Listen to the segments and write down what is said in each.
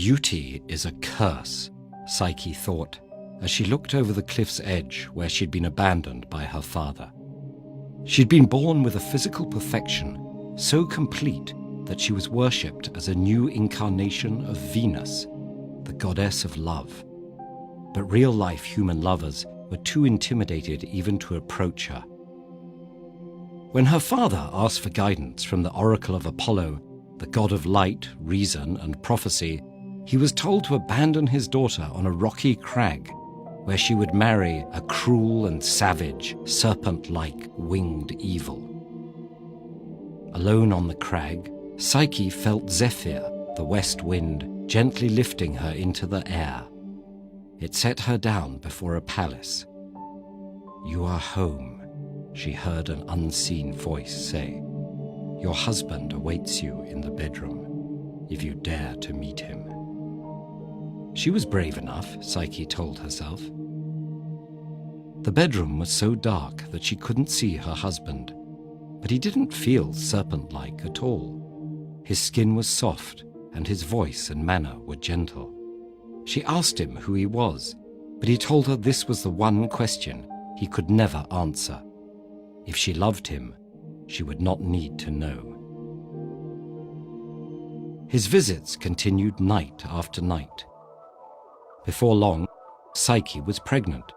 Beauty is a curse, Psyche thought, as she looked over the cliff's edge where she'd been abandoned by her father. She'd been born with a physical perfection so complete that she was worshipped as a new incarnation of Venus, the goddess of love. But real-life human lovers were too intimidated even to approach her. When her father asked for guidance from the oracle of Apollo, the god of light, reason, and prophecy, he was told to abandon his daughter on a rocky crag, where she would marry a cruel and savage, serpent-like winged evil. Alone on the crag, Psyche felt Zephyr, the west wind, gently lifting her into the air. It set her down before a palace. "You are home," she heard an unseen voice say. "Your husband awaits you in the bedroom, if you dare to meet him." She was brave enough, Psyche told herself. The bedroom was so dark that she couldn't see her husband, but he didn't feel serpent-like at all. His skin was soft, and his voice and manner were gentle. She asked him who he was, but he told her this was the one question he could never answer. If she loved him, she would not need to know. His visits continued night after night. Before long, Psyche was pregnant.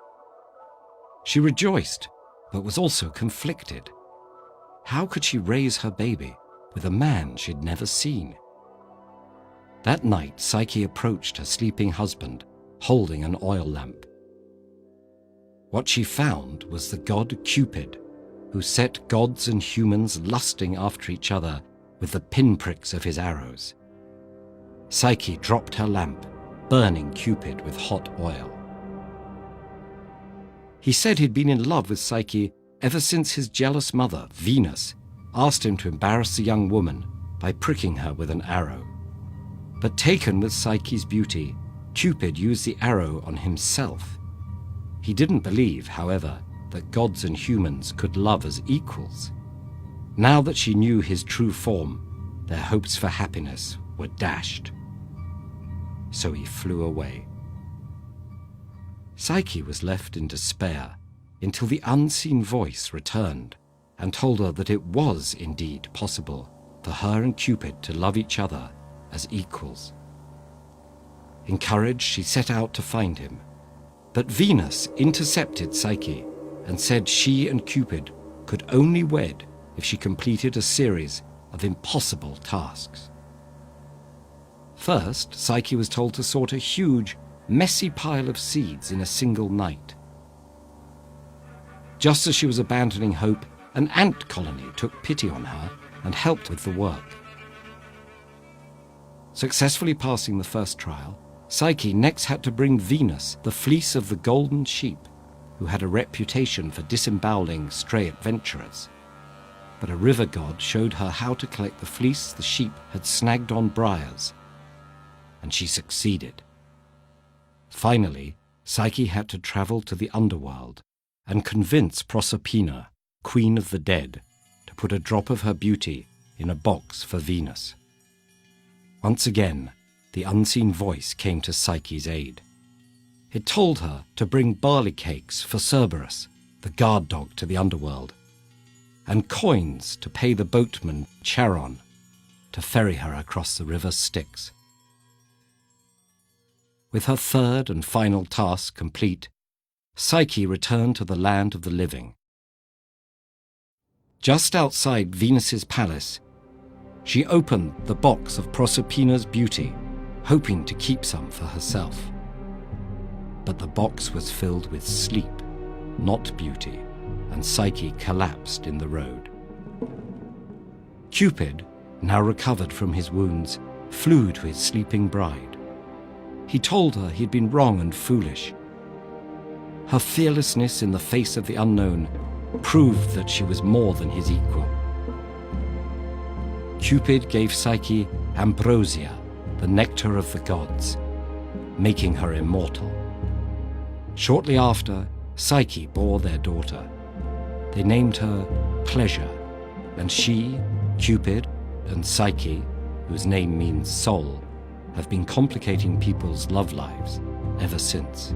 She rejoiced, but was also conflicted. How could she raise her baby with a man she'd never seen? That night, Psyche approached her sleeping husband, holding an oil lamp. What she found was the god Cupid, who set gods and humans lusting after each other with the pinpricks of his arrows. Psyche dropped her lamp, burning Cupid with hot oil. He said he'd been in love with Psyche ever since his jealous mother, Venus, asked him to embarrass the young woman by pricking her with an arrow. But taken with Psyche's beauty, Cupid used the arrow on himself. He didn't believe, however, that gods and humans could love as equals. Now that she knew his true form, their hopes for happiness were dashed. So he flew away. Psyche was left in despair until the unseen voice returned and told her that it was indeed possible for her and Cupid to love each other as equals. Encouraged, she set out to find him. But Venus intercepted Psyche and said she and Cupid could only wed if she completed a series of impossible tasks. First, Psyche was told to sort a huge, messy pile of seeds in a single night. Just as she was abandoning hope, an ant colony took pity on her and helped with the work. Successfully passing the first trial, Psyche next had to bring Venus the fleece of the golden sheep, who had a reputation for disemboweling stray adventurers. But a river god showed her how to collect the fleece the sheep had snagged on briars, and she succeeded. Finally, Psyche had to travel to the underworld and convince Proserpina, queen of the dead, to put a drop of her beauty in a box for Venus. Once again, the unseen voice came to Psyche's aid. It told her to bring barley cakes for Cerberus, the guard dog to the underworld, and coins to pay the boatman Charon to ferry her across the river Styx. With her third and final task complete, Psyche returned to the land of the living. Just outside Venus's palace, she opened the box of Proserpina's beauty, hoping to keep some for herself. But the box was filled with sleep, not beauty, and Psyche collapsed in the road. Cupid, now recovered from his wounds, flew to his sleeping bride. He told her he'd been wrong and foolish. Her fearlessness in the face of the unknown proved that she was more than his equal. Cupid gave Psyche ambrosia, the nectar of the gods, making her immortal. Shortly after, Psyche bore their daughter. They named her Pleasure, and she, Cupid, and Psyche, whose name means soul, have been complicating people's love lives ever since.